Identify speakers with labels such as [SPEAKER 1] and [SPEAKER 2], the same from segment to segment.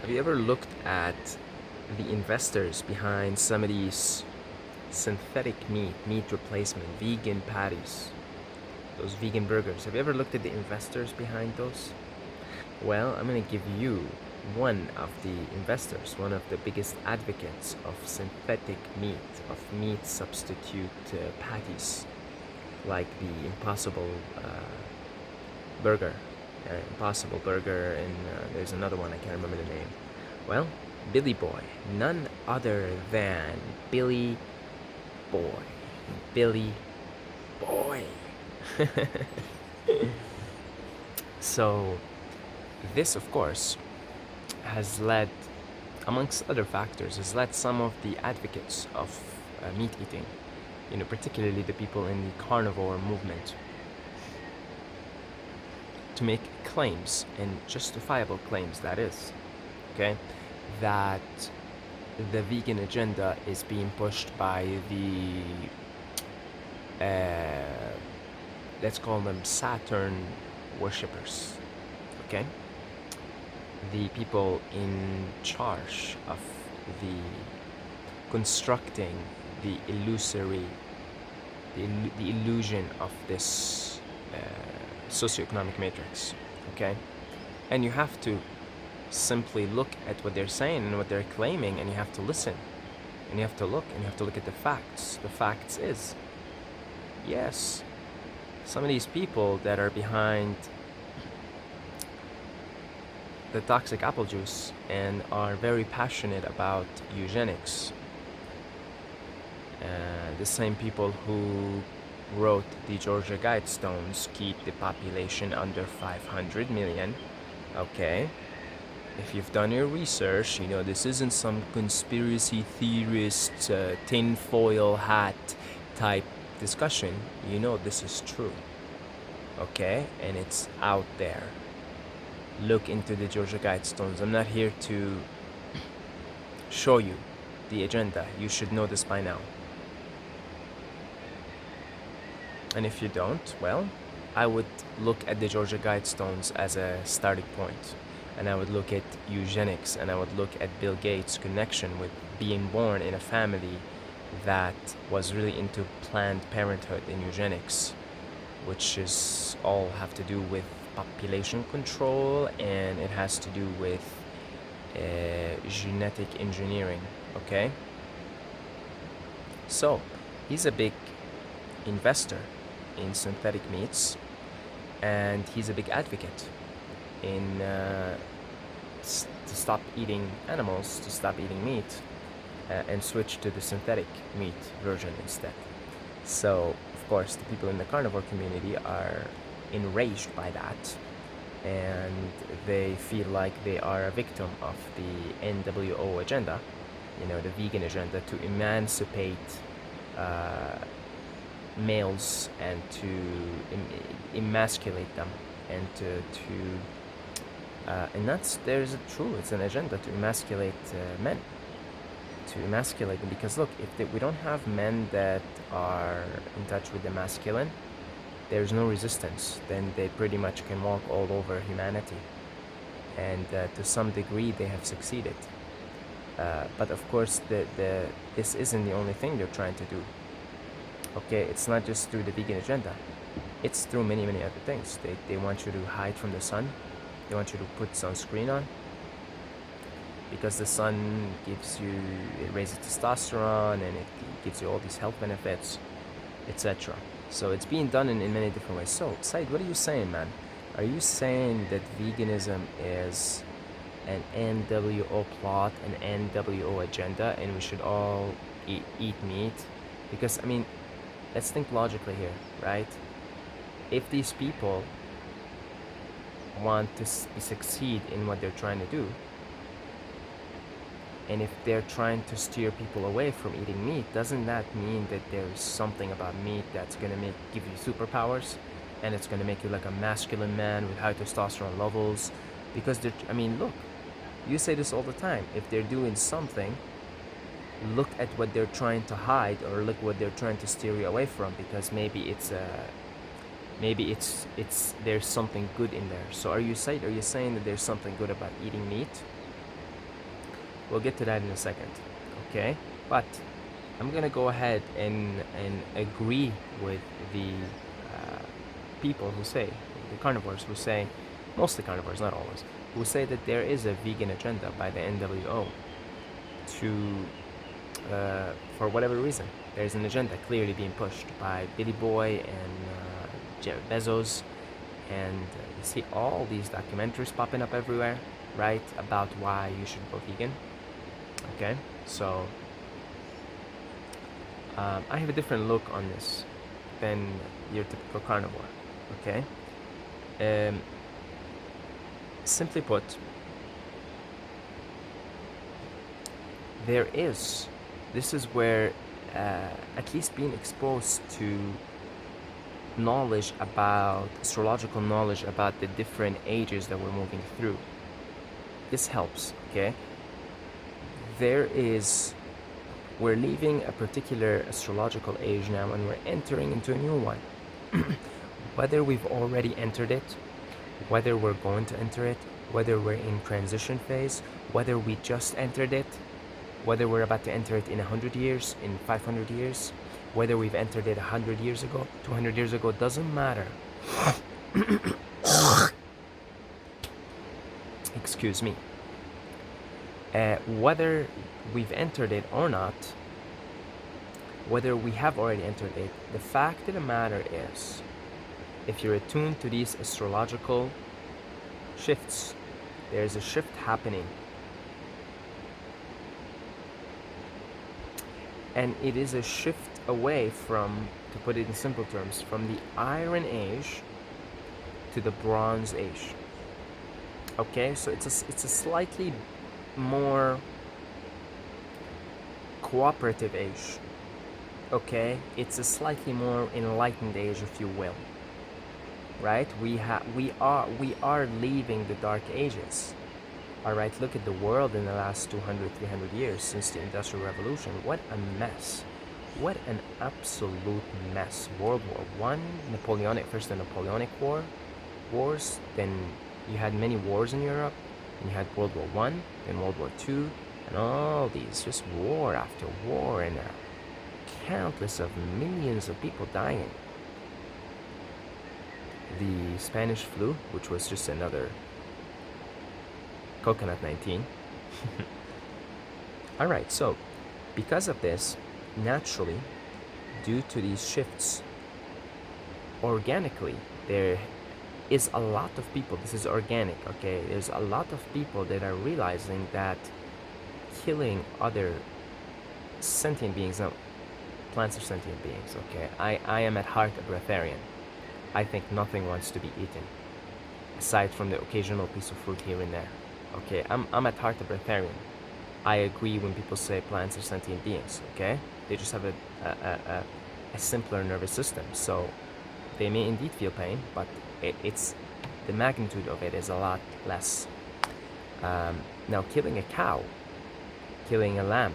[SPEAKER 1] Have you ever looked at the investors behind some of these synthetic meat replacement, vegan patties, those vegan burgers? Have you ever looked at the investors behind those? Well, I'm going to give you one of the investors, one of the biggest advocates of synthetic meat, of meat substitute patties, like the Burger, Impossible Burger, and there's another one, I can't remember the name. Well, Billy Boy, none other than Billy Boy. Billy Boy. So, this, of course, has led, amongst other factors, has led some of the advocates of meat eating, particularly the people in the carnivore movement, to make claims, and justifiable claims, that is, okay, that the vegan agenda is being pushed by the, let's call them Saturn worshippers, okay? The people in charge of the constructing the the illusion of this socioeconomic matrix, okay? And you have to simply look at what they're saying and what they're claiming, and you have to listen, and you have to look, and you have to look at the facts. The facts is, yes, some of these people that are behind the toxic apple juice and are very passionate about eugenics, the same people who wrote the Georgia Guidestones, keep the population under 500 million, okay? If you've done your research, this isn't some conspiracy theorist, tinfoil hat type discussion. This is true, okay? And it's out there. Look into the Georgia Guidestones. I'm not here to show you the agenda. You should know this by now. And if you don't, well, I would look at the Georgia Guidestones as a starting point. And I would look at eugenics, and I would look at Bill Gates' connection with being born in a family that was really into Planned Parenthood and eugenics, which is all have to do with population control, and it has to do with genetic engineering, okay? So, he's a big investor in synthetic meats, and he's a big advocate in to stop eating animals, to stop eating meat, and switch to the synthetic meat version instead. So, of course, the people in the carnivore community are enraged by that, and they feel like they are a victim of the NWO agenda, the vegan agenda, to emancipate males and to emasculate them, and and there's true, it's an agenda to emasculate men, to emasculate them, because look, if we don't have men that are in touch with the masculine, there's no resistance. Then they pretty much can walk all over humanity, and to some degree they have succeeded. But of course, this isn't the only thing they're trying to do. Okay, it's not just through the vegan agenda. It's through many, many other things. They want you to hide from the sun. They want you to put sunscreen on, because the sun it raises testosterone, and it gives you all these health benefits, etc. So it's being done in many different ways. So, Said, what are you saying, man? Are you saying that veganism is an NWO plot, an NWO agenda, and we should all eat meat? Because, let's think logically here, right? If these people want to succeed in what they're trying to do, and if they're trying to steer people away from eating meat, doesn't that mean that there's something about meat that's going to give you superpowers, and it's going to make you like a masculine man with high testosterone levels? Because look, you say this all the time. If they're doing something, look at what they're trying to hide, or look what they're trying to steer you away from, because maybe it's there's something good in there. So are you saying that there's something good about eating meat? We'll get to that in a second, okay? But I'm gonna go ahead and agree with the people who say, the carnivores who say, mostly carnivores, not always, who say that there is a vegan agenda by the NWO to, for whatever reason, there's an agenda clearly being pushed by Billy Boy and Jeff Bezos, and you see all these documentaries popping up everywhere, right, about why you should go vegan. Okay, so I have a different look on this than your typical carnivore. Okay, simply put, this is where at least being exposed to knowledge about astrological knowledge about the different ages that we're moving through, this helps. Okay, we're leaving a particular astrological age now and we're entering into a new one. Whether we've already entered it, whether we're going to enter it, whether we're in transition phase, whether we just entered it, whether we're about to enter it in 100 years, in 500 years, whether we've entered it 100 years ago, 200 years ago, doesn't matter. Excuse me. Whether we've entered it or not, whether we have already entered it, the fact of the matter is, if you're attuned to these astrological shifts, there's a shift happening. And it is a shift away from, to put it in simple terms, from the Iron Age to the Bronze Age. Okay, so it's a slightly more cooperative age. Okay, it's a slightly more enlightened age, if you will. Right? We are leaving the Dark Ages. All right, look at the world in the last 200, 300 years since the Industrial Revolution. What a mess. What an absolute mess. World War I, first the Napoleonic Wars, then you had many wars in Europe, and you had World War I, then World War II, and all these, just war after war, and countless of millions of people dying. The Spanish flu, which was just another Coconut 19. Alright, so because of this, naturally, due to these shifts, organically, there is a lot of people, this is organic, okay? There's a lot of people that are realizing that killing other sentient beings, now, plants are sentient beings, okay? I am at heart a breatharian. I think nothing wants to be eaten, aside from the occasional piece of fruit here and there. Okay, I'm at heart a breatharian. I agree when people say plants are sentient beings, okay? They just have a simpler nervous system, so they may indeed feel pain, but it's the magnitude of it is a lot less. Now, killing a cow, killing a lamb,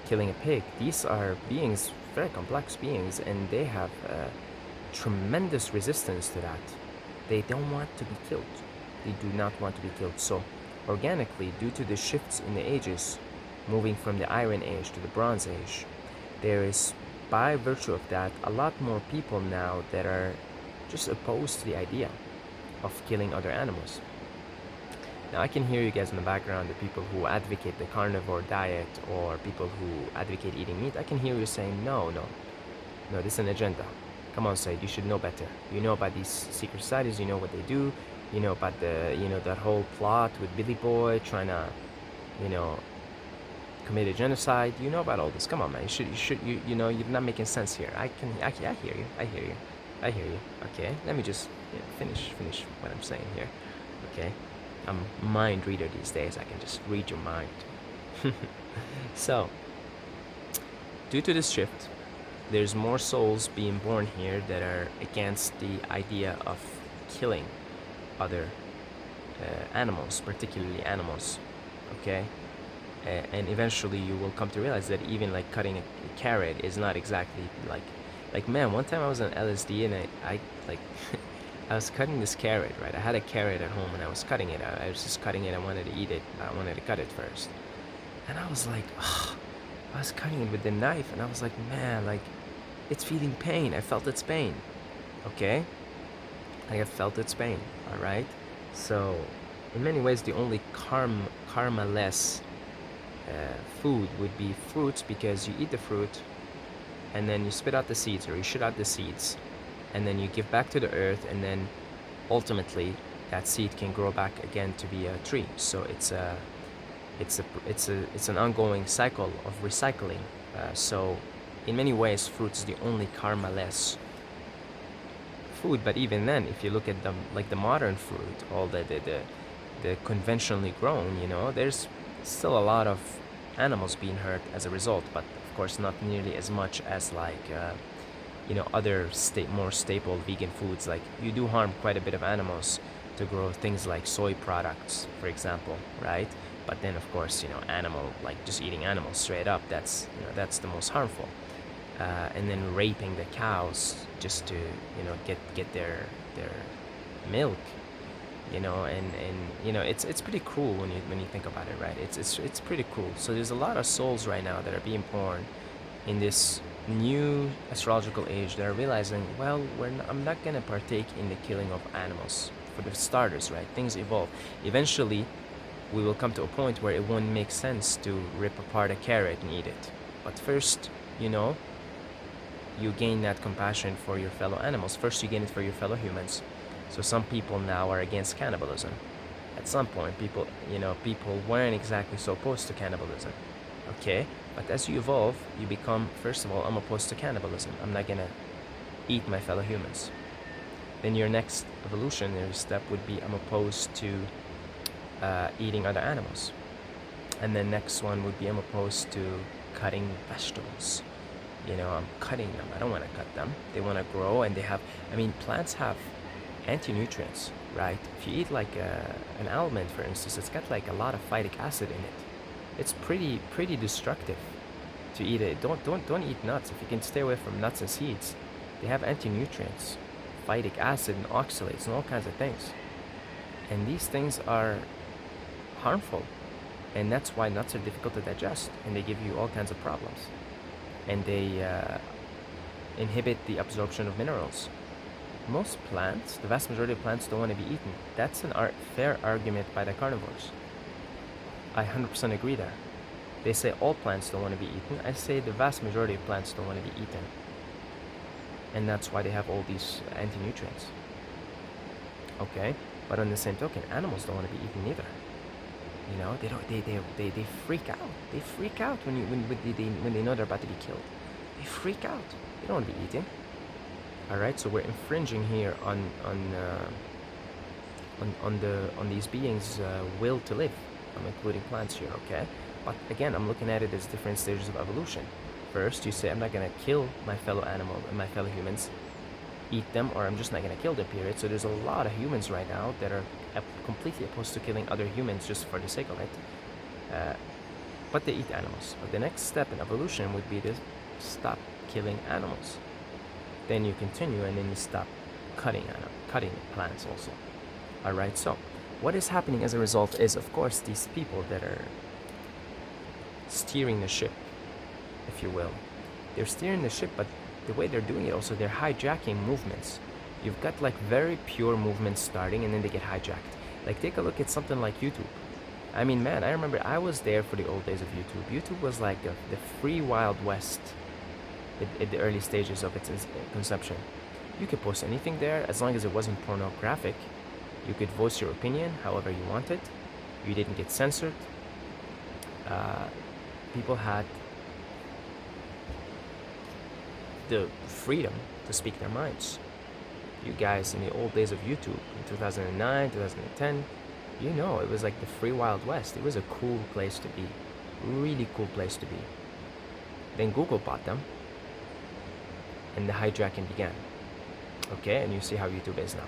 [SPEAKER 1] killing a pig, these are beings, very complex beings, and they have tremendous resistance to that. They don't want to be killed. They do not want to be killed. So organically, due to the shifts in the ages, moving from the Iron Age to the Bronze Age, there is, by virtue of that, a lot more people now that are just opposed to the idea of killing other animals. Now I can hear you guys in the background, the people who advocate the carnivore diet or people who advocate eating meat. I can hear you saying, no, this is an agenda. Come on, Said, you should know better. You know about these secret societies, you know what they do, you know about that whole plot with Billy Boy trying to, commit a genocide. You know about all this. Come on, man. You're not making sense here. I hear you. Okay, let me just finish what I'm saying here. Okay, I'm a mind reader these days. I can just read your mind. So, due to this shift, there's more souls being born here that are against the idea of killing other animals, particularly animals, okay? And eventually you will come to realize that even like cutting a carrot is not exactly like man, one time I was on LSD and I like I was cutting this carrot, right? I had a carrot at home and I was cutting it. I was just cutting it. I wanted to eat it. I wanted to cut it first. And I was like, ugh. I was cutting it with the knife and I was like, man, like, it's feeling pain. I felt its pain. Okay? I have felt its pain. All right? So, in many ways, the only karma-less food would be fruits, because you eat the fruit and then you spit out the seeds, or you shit out the seeds, and then you give back to the earth, and then ultimately that seed can grow back again to be a tree. So it's an ongoing cycle of recycling. So in many ways, fruit is the only karma-less food. But even then, if you look at the modern fruit, all the conventionally grown, there's still a lot of animals being hurt as a result, but of course not nearly as much as other more staple vegan foods. Like, you do harm quite a bit of animals to grow things like soy products, for example, right? But then of course, just eating animals straight up, that's the most harmful. And then raping the cows just to get their milk, and it's pretty cruel when you think about it, right? It's pretty cruel. So there's a lot of souls right now that are being born in this new astrological age that are realizing, well, I'm not gonna partake in the killing of animals for the starters, right? Things evolve. Eventually, we will come to a point where it won't make sense to rip apart a carrot and eat it. But first, you gain that compassion for your fellow animals. First, you gain it for your fellow humans. So some people now are against cannibalism. At some point, people weren't exactly so opposed to cannibalism. Okay? But as you evolve, you become, first of all, I'm opposed to cannibalism. I'm not gonna eat my fellow humans. Then your next evolutionary step would be, I'm opposed to eating other animals. And then next one would be, I'm opposed to cutting vegetables. I'm cutting them. I don't want to cut them. They want to grow, and plants have anti-nutrients, right? If you eat like an almond, for instance, it's got like a lot of phytic acid in it. It's pretty destructive to eat it. Don't eat nuts. If you can stay away from nuts and seeds, they have anti-nutrients, phytic acid and oxalates and all kinds of things. And these things are harmful, and that's why nuts are difficult to digest, and they give you all kinds of problems. And they inhibit the absorption of minerals. Most plants, the vast majority of plants, don't want to be eaten. That's a fair argument by the carnivores. I 100% agree there. They say all plants don't want to be eaten. I say the vast majority of plants don't want to be eaten. And that's why they have all these anti-nutrients. Okay? But on the same token, animals don't want to be eaten either. They freak out. They freak out when they know they're about to be killed. They freak out. They don't want to be eaten. All right, so we're infringing here on these beings' will to live. I'm including plants here, okay? But again, I'm looking at it as different stages of evolution. First, you say, I'm not gonna kill my fellow animal and my fellow humans, eat them, or I'm just not gonna kill them, period. So there's a lot of humans right now that are completely opposed to killing other humans just for the sake of it. But they eat animals. But the next step in evolution would be to stop killing animals. Then you continue, and then you stop cutting plants also. All right, so what is happening as a result is, of course, these people that are steering the ship, if you will, they're steering the ship, but the way they're doing it also, they're hijacking movements. You've got like very pure movements starting, and then they get hijacked. Like, take a look at something like YouTube. I mean, man, I remember I was there for the old days of YouTube. YouTube was like the free Wild West at the early stages of its conception. You could post anything there as long as it wasn't pornographic. You could voice your opinion however you wanted. You didn't get censored. People had the freedom to speak their minds. You guys in the old days of YouTube, in 2009, 2010, it was like the free Wild West. It was a cool place to be. Really cool place to be. Then Google bought them, and the hijacking began. Okay, and you see how YouTube is now.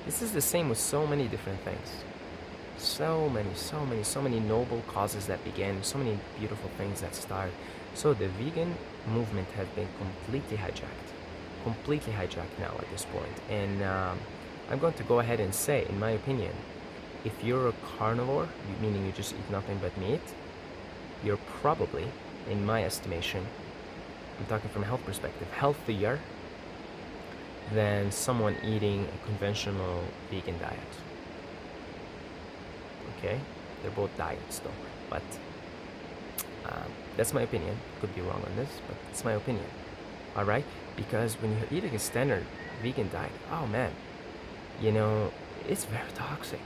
[SPEAKER 1] This is the same with so many different things. So many noble causes that began, so many beautiful things that started. So the vegan movement has been completely hijacked now at this point. And I'm going to go ahead and say, in my opinion, if you're a carnivore, meaning you just eat nothing but meat, you're probably, in my estimation, I'm talking from a health perspective, healthier than someone eating a conventional vegan diet. Okay? They're both diets though, but that's my opinion. Could be wrong on this, but it's my opinion. All right? Because when you're eating a standard vegan diet, oh man, you know, it's very toxic.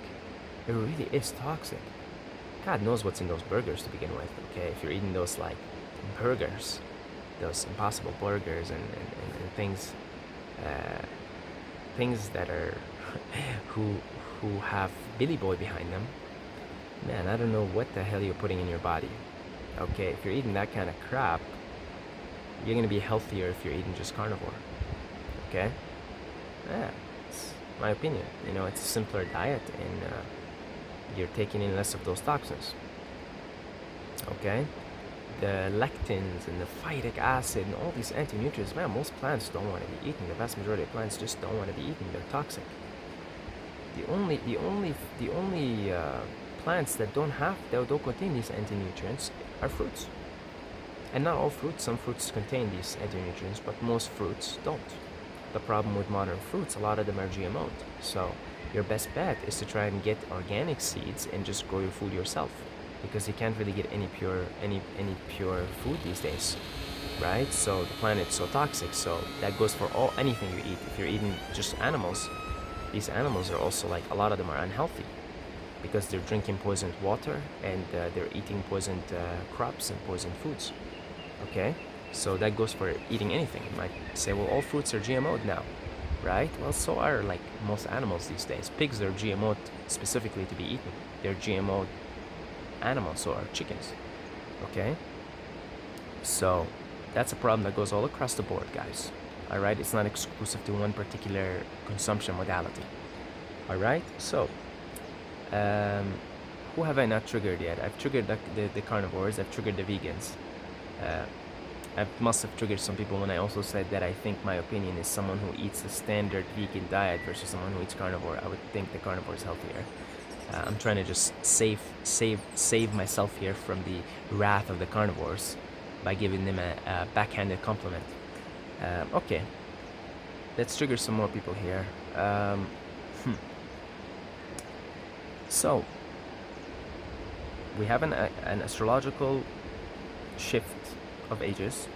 [SPEAKER 1] It really is toxic. God knows what's in those burgers to begin with, okay? If you're eating those like burgers, those impossible burgers and things, things that are who have Billy Boy behind them, man, I don't know what the hell you're putting in your body. Okay, if you're eating that kind of crap, you're gonna be healthier if you're eating just carnivore. Okay? Yeah, it's my opinion. You know, it's a simpler diet and you're taking in less of those toxins. Okay? The lectins and the phytic acid and all these anti-nutrients, man, most plants don't want to be eaten. The vast majority of plants just don't want to be eaten. They're toxic. The only plants that don't contain these anti-nutrients are fruits. And not all fruits. Some fruits contain these anti-nutrients, but most fruits don't. The problem with modern fruits, a lot of them are GMO'd. So your best bet is to try and get organic seeds and just grow your food yourself, because you can't really get any pure food these days, right? So the planet's so toxic. So that goes for anything you eat. If you're eating just animals, these animals are also, like, a lot of them are unhealthy because they're drinking poisoned water and they're eating poisoned crops and poisoned foods. Okay, so that goes for eating anything. You might say, well, all fruits are GMO'd now, right? Well, so are, like, most animals these days. Pigs are GMO'd specifically to be eaten. They're GMO'd animals, so are chickens. Okay, so that's a problem that goes all across the board, guys. All right, it's not exclusive to one particular consumption modality. All right, so who have I not triggered yet? I've triggered the carnivores. I've triggered the vegans. I must have triggered some people when I also said that I think my opinion is someone who eats the standard vegan diet versus someone who eats carnivore. I would think the carnivore is healthier. I'm trying to just save myself here from the wrath of the carnivores by giving them a backhanded compliment. Okay, let's trigger some more people here. So we have an astrological shift of ages,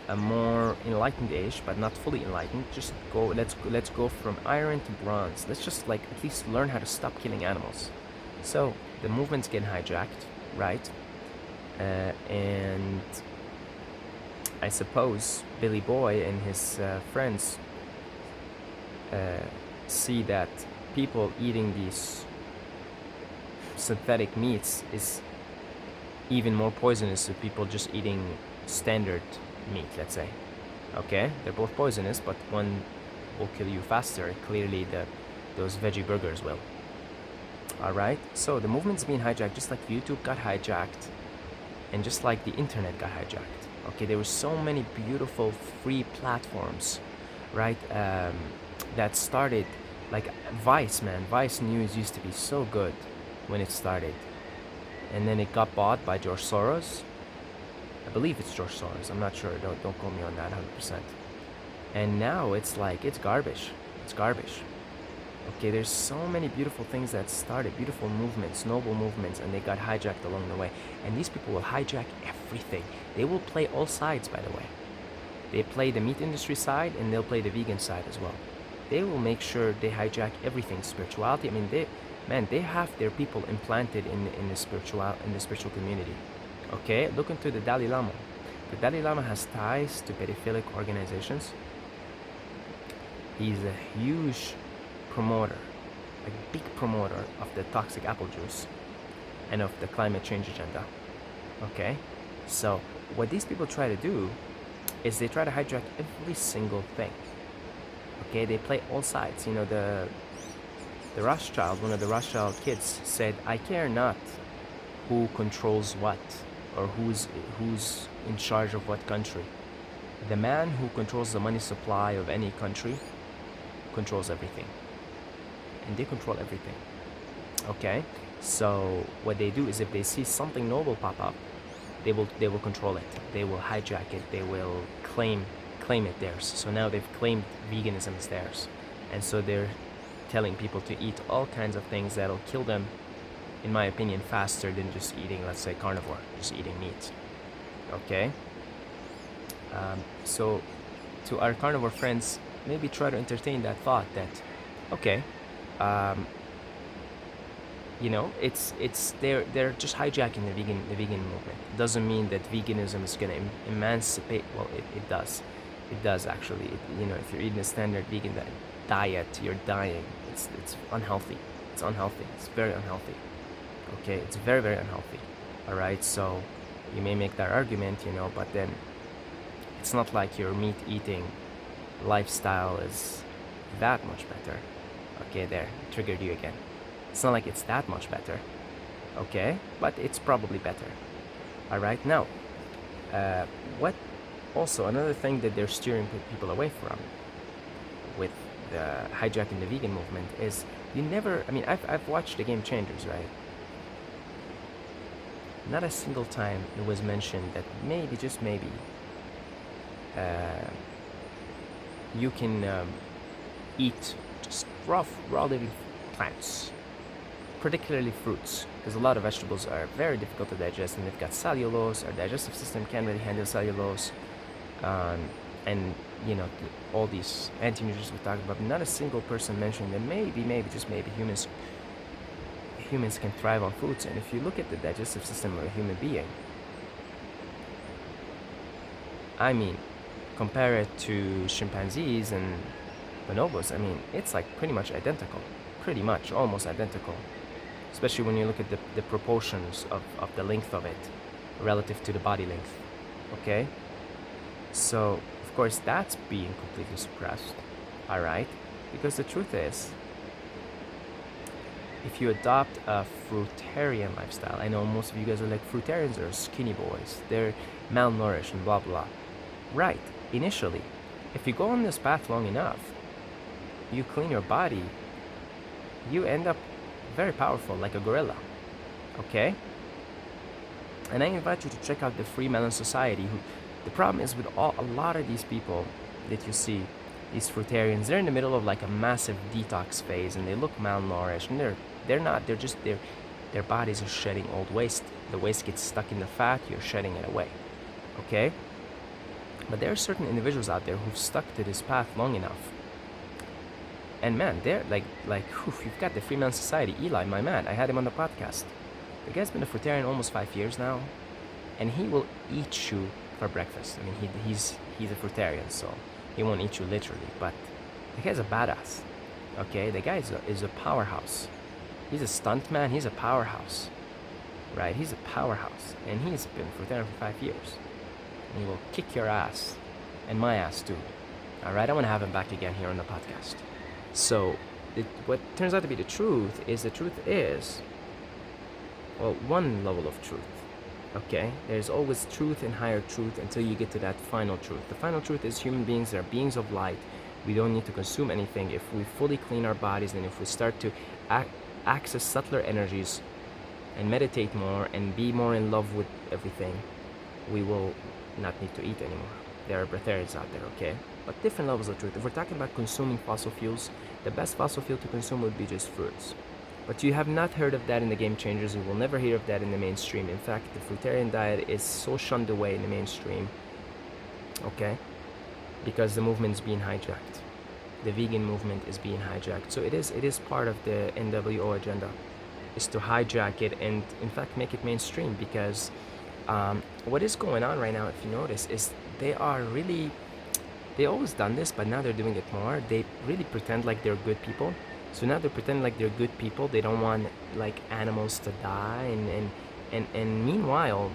[SPEAKER 1] a more enlightened age, but not fully enlightened. Just let's go from iron to bronze. Let's just, like, at least learn how to stop killing animals. So the movement's getting hijacked, right? And I suppose Billy Boy and his friends see that people eating these synthetic meats is even more poisonous than people just eating standard meat, let's say. Okay, they're both poisonous, but one will kill you faster. Clearly, those veggie burgers will. All right, so the movement's being hijacked, just like YouTube got hijacked, and just like the internet got hijacked. Okay, there were so many beautiful free platforms, right? That started, like Vice, man. Vice News used to be so good when it started, and then it got bought by George Soros. I believe it's George Soros. I'm not sure. Don't quote me on that 100%. And now it's like, it's garbage. It's garbage. Okay, there's so many beautiful things that started, beautiful movements, noble movements, and they got hijacked along the way. And these people will hijack everything. They will play all sides, by the way. They play the meat industry side, and they'll play the vegan side as well. They will make sure they hijack everything. Spirituality. I mean, they have their people implanted in the spiritual community. Okay, look into the Dalai Lama. The Dalai Lama has ties to pedophilic organizations. He's a huge promoter, a big promoter of the toxic apple juice and of the climate change agenda. Okay, so what these people try to do is they try to hijack every single thing. Okay, they play all sides. You know, the Rothschild, one of the Rothschild kids said, "I care not who controls what or who's in charge of what country. The man who controls the money supply of any country controls everything." and they control everything. Okay, so what they do is if they see something noble pop up, they will control it. They will hijack it. They will claim it theirs. So now they've claimed veganism as theirs, and so they're telling people to eat all kinds of things that'll kill them, in my opinion, faster than just eating, let's say, carnivore, just eating meat. Okay. So to our carnivore friends, maybe try to entertain that thought that, okay, um, they're just hijacking the vegan movement. Doesn't mean that veganism is gonna emancipate. Well, it does. It does actually. If you're eating a standard vegan diet, you're dying. It's unhealthy. It's unhealthy. It's very unhealthy. Okay, it's very, very unhealthy. All right, so you may make that argument, but then it's not like your meat eating lifestyle is that much better. Okay, there, triggered you again. It's not like it's that much better. Okay, but it's probably better. All right, now, what also another thing that they're steering people away from with the hijacking the vegan movement is I've watched the Game Changers, right? Not a single time it was mentioned that maybe, just maybe, you can eat just raw living plants, particularly fruits, because a lot of vegetables are very difficult to digest and they've got cellulose. Our digestive system can't really handle cellulose, and all these anti-nutrients we talked about. Not a single person mentioned that maybe, just maybe, humans can thrive on foods. And if you look at the digestive system of a human being, compare it to chimpanzees and bonobos, it's like pretty much identical. Pretty much, almost identical. Especially when you look at the proportions of the length of it relative to the body length. Okay? So, of course, that's being completely suppressed. Alright? Because the truth is, if you adopt a fruitarian lifestyle, I know most of you guys are like, fruitarians are skinny boys, they're malnourished and blah blah. Right, initially. If you go on this path long enough, you clean your body, you end up very powerful, like a gorilla. Okay? And I invite you to check out the Free Melon Society. The problem is with a lot of these people that you see, these fruitarians, they're in the middle of like a massive detox phase and they look malnourished, and their bodies are shedding old waste. The waste gets stuck in the fat, you're shedding it away. Okay? But there are certain individuals out there who've stuck to this path long enough. And man, they're you've got the Free Man Society. Eli, my man, I had him on the podcast. The guy's been a fruitarian almost 5 years now, and he will eat you for breakfast. He's a fruitarian, so he won't eat you literally, but the guy's a badass. Okay, the guy is a powerhouse. He's a stunt man. He's a powerhouse, right? He's a powerhouse, and he's been fruitarian for 5 years. And he will kick your ass, and my ass too. All right, I want to have him back again here on the podcast. So, what turns out to be the truth is, well, one level of truth. Okay, there's always truth and higher truth until you get to that final truth. The final truth is human beings are beings of light. We don't need to consume anything. If we fully clean our bodies and if we start to access subtler energies and meditate more and be more in love with everything, we will not need to eat anymore. There are breatharians out there, okay? But different levels of truth. If we're talking about consuming fossil fuels, the best fossil fuel to consume would be just fruits. But you have not heard of that in the Game Changers. You will never hear of that in the mainstream. In fact, the fruitarian diet is so shunned away in the mainstream, okay? Because the movement is being hijacked. The vegan movement is being hijacked. So it is part of the NWO agenda, is to hijack it and, in fact, make it mainstream. Because what is going on right now, if you notice, is they always done this, but now they're doing it more. They really pretend like they're good people. So now they're pretending like they're good people. They don't want like animals to die, and meanwhile,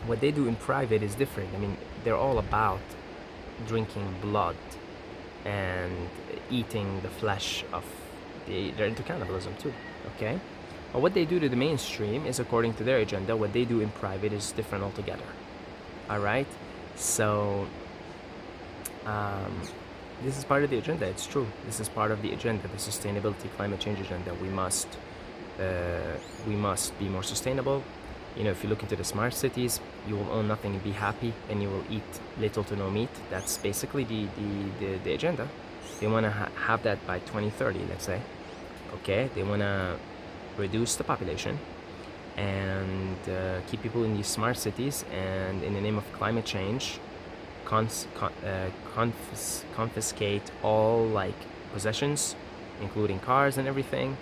[SPEAKER 1] what they do in private is different. They're all about drinking blood and eating the flesh of they're into cannibalism too. Okay, but what they do to the mainstream is according to their agenda. What they do in private is different altogether. All right, so This is part of the agenda. It's true. This is part of the agenda, the sustainability, climate change agenda. We must be more sustainable. If you look into the smart cities, you will own nothing and be happy, and you will eat little to no meat. That's basically the agenda. They want to have that by 2030, let's say. Okay, they want to reduce the population and keep people in these smart cities, and in the name of climate change, confiscate all like possessions, including cars and everything,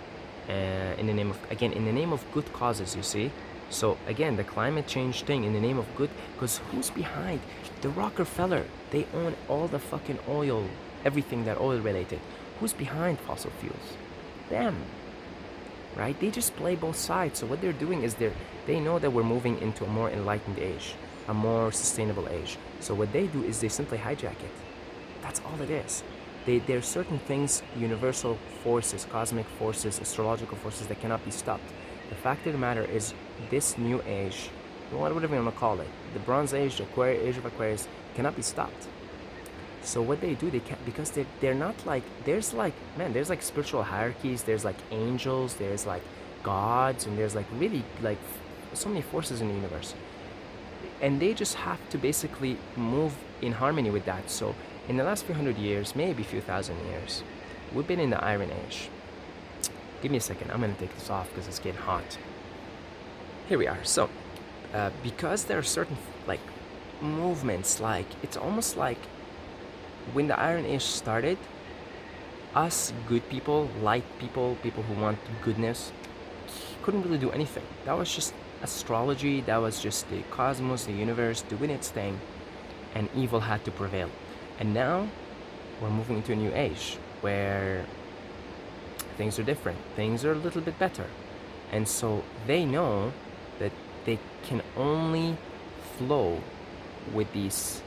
[SPEAKER 1] in the name of, again, in the name of good causes, you see. So again, the climate change thing in the name of good, because who's behind? The Rockefeller. They own all the fucking oil, everything that oil related. Who's behind fossil fuels? Them, right? They just play both sides. So what they're doing is they know that we're moving into a more enlightened age, a more sustainable age. So what they do is they simply hijack it. That's all it is. There are certain things, universal forces, cosmic forces, astrological forces that cannot be stopped. The fact of the matter is, this new age, whatever you want to call it, the Bronze Age, the Age of Aquarius, cannot be stopped. So what they do, they can't, because they're not like, there's like spiritual hierarchies, there's like angels, there's like gods, and there's like really like so many forces in the universe. And they just have to basically move in harmony with that. So in the last few hundred years, maybe a few thousand years, we've been in the Iron Age. Give me a second, I'm gonna take this off because it's getting hot. Here we are. So, because there are certain like movements, like it's almost like when the Iron Age started, us good people, light people, people who want goodness, couldn't really do anything. That was just astrology, that was just the cosmos, the universe doing its thing, and evil had to prevail. And now we're moving into a new age where things are different, things are a little bit better. And so they know that they can only flow with these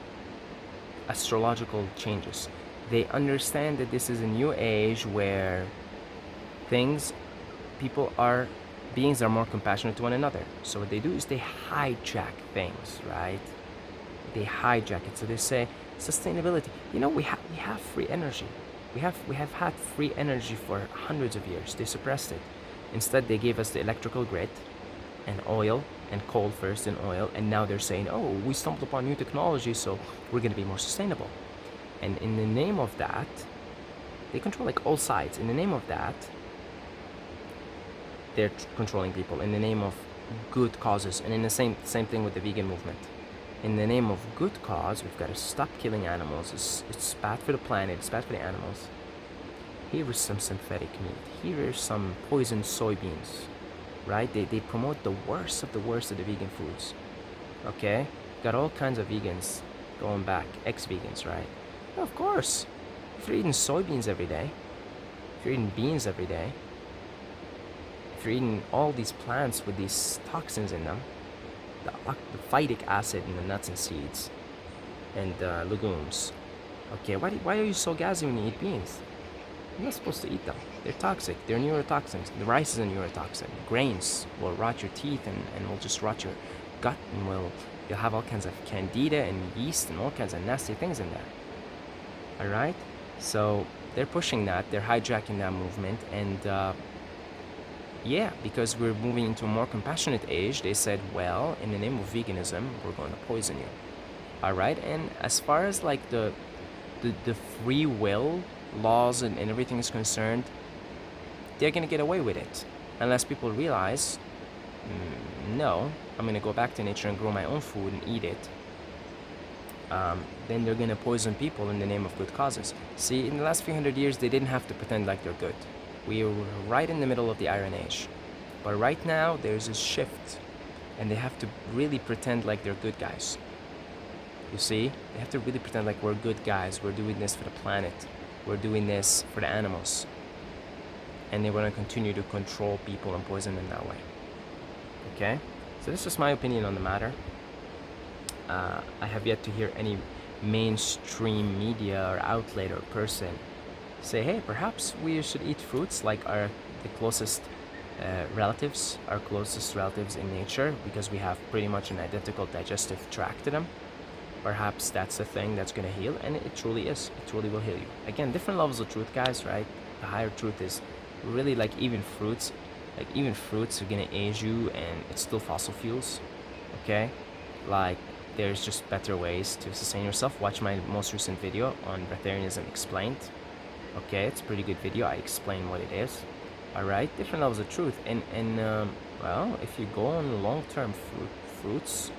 [SPEAKER 1] astrological changes. They understand that this is a new age where beings are more compassionate to one another. So what they do is they hijack things, right? They hijack it. So they say sustainability. We have free energy. We have had free energy for hundreds of years. They suppressed it. Instead, they gave us the electrical grid and oil and coal first and oil, and now they're saying, oh, we stumbled upon new technology, so we're going to be more sustainable. And in the name of that, they control like all sides. In the name of that, they're controlling people in the name of good causes. And in the same thing with the vegan movement. In the name of good cause, we've got to stop killing animals. It's bad for the planet, it's bad for the animals. Here is some synthetic meat. Here is some poisoned soybeans, right? They promote the worst of the vegan foods, okay? Got all kinds of vegans going back, ex-vegans, right? Well, of course, if you're eating soybeans every day, if you're eating beans every day, if you're eating all these plants with these toxins in them, the phytic acid in the nuts and seeds and legumes, okay, why are you so gassy when you eat beans? You're not supposed to eat them. They're toxic. They're neurotoxins. The rice is a neurotoxin. Grains will rot your teeth and will just rot your gut, and you'll have all kinds of candida and yeast and all kinds of nasty things in there. Alright? So they're pushing that. They're hijacking that movement. And because we're moving into a more compassionate age, they said, well, in the name of veganism, we're going to poison you. Alright? And as far as like the free will laws and everything is concerned, they're going to get away with it unless people realize, no, I'm going to go back to nature and grow my own food and eat it. Then they're going to poison people in the name of good causes. See, in the last few hundred years, they didn't have to pretend like they're good. We were right in the middle of the Iron Age. But right now, there's a shift, and they have to really pretend like they're good guys. You see? They have to really pretend like we're good guys, we're doing this for the planet, we're doing this for the animals. And they want to continue to control people and poison them that way. Okay? So this is my opinion on the matter. I have yet to hear any mainstream media or outlet or person say, hey, perhaps we should eat fruits like the closest relatives, our closest relatives in nature, because we have pretty much an identical digestive tract to them. perhaps that's the thing that's going to heal, and it truly is. It truly will heal you. Again, different levels of truth, guys, right? The higher truth is really like even fruits are going to age you, and it's still fossil fuels, okay? Like, there's just better ways to sustain yourself. Watch my most recent video on Breatharianism Explained. Okay, it's a pretty good video. I explain what it is. All right, different levels of truth, and well, if you go on long-term fruits,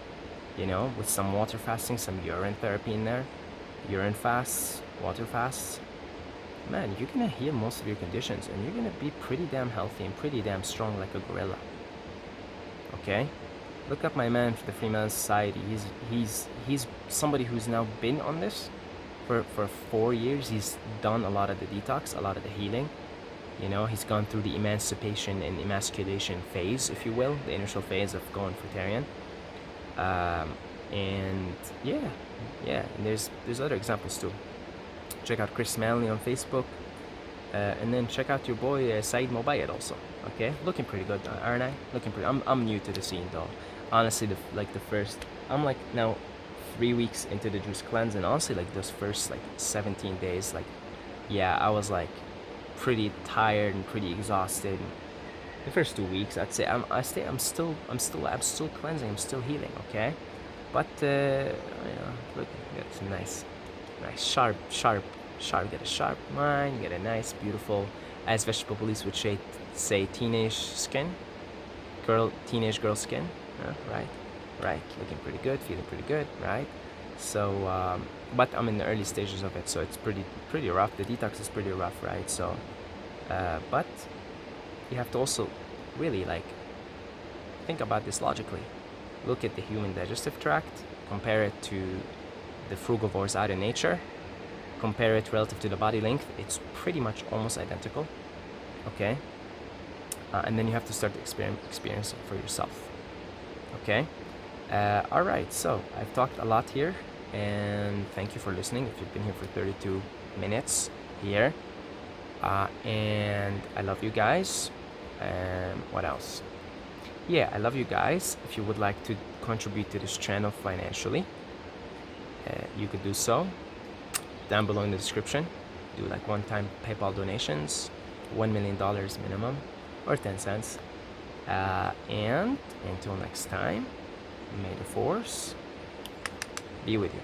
[SPEAKER 1] you know, with some water fasting, some urine therapy in there, urine fasts, water fasts, man, you're gonna heal most of your conditions, and you're gonna be pretty damn healthy and pretty damn strong like a gorilla. Okay, look up my man for the Free Man Society. He's somebody who's now been on this for 4 years. He's done a lot of the detox, a lot of the healing. You know, he's gone through the emancipation and emasculation phase, if you will, the initial phase of going Fruitarian. And yeah, and there's other examples too. Check out Chris Manley on Facebook, and then check out your boy Saeed Mobayed also. Okay, looking pretty good, aren't I? Looking pretty. I'm new to the scene though. Honestly, I'm like now 3 weeks into the juice cleanse, and honestly, like those first like 17 days, like yeah, I was like pretty tired and pretty exhausted. The first 2 weeks, I'd say I'm still cleansing, I'm still healing, okay? But you know, look, you got some nice, sharp. You get a sharp mind, you get a nice, beautiful, as vegetable police would say, teenage girl skin, right, looking pretty good, feeling pretty good, right? So, but I'm in the early stages of it, so it's pretty rough. The detox is pretty rough, right? So, but you have to also really like think about this logically. Look at the human digestive tract, compare it to the frugivores out in nature, compare it relative to the body length. It's pretty much almost identical, okay? And then you have to start to experience it for yourself, okay? All right, so I've talked a lot here, and thank you for listening. If you've been here for 32 minutes here, and I love you guys. What else? Yeah, I love you guys. If you would like to contribute to this channel financially, you could do so down below in the description. Do like one-time PayPal donations, $1 million minimum, or 10 cents. And until next time, may the force be with you.